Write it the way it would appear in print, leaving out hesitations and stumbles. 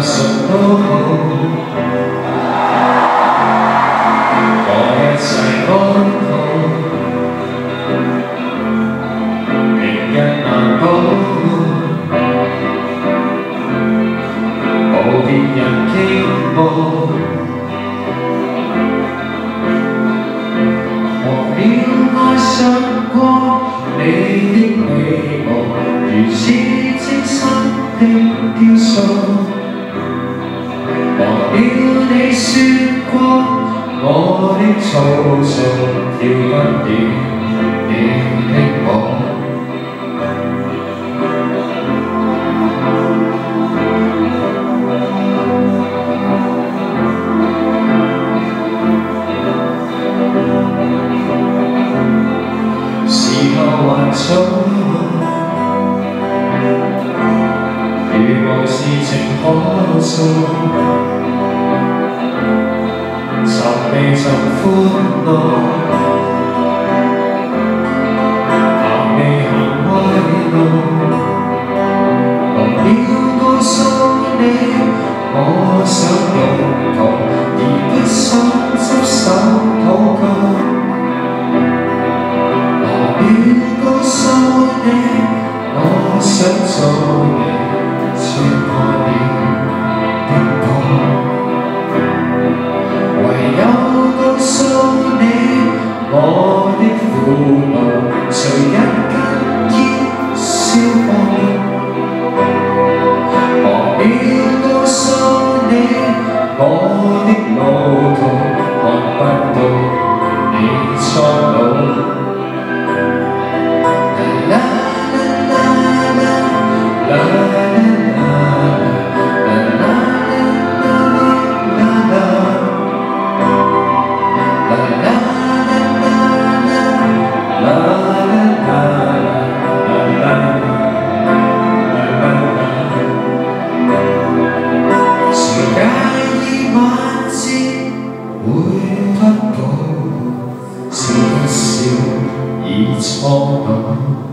熟都好，我一切安好，明日難保，無別人傾慕。 愛上過你的美貌，如此精心的雕塑。忘了你說過，我的粗糙跳不了你的舞。還早，如無事情可做，愁未曾歡樂，行未行歪路，忘了告訴你，我想共同，而不想執手討告。 我想做你穿破了的歌，唯有告訴你，我的苦惱隨一根煙消亡。忘了告訴你，我的路途看不到你蒼老。 會不保，笑一笑已蒼老。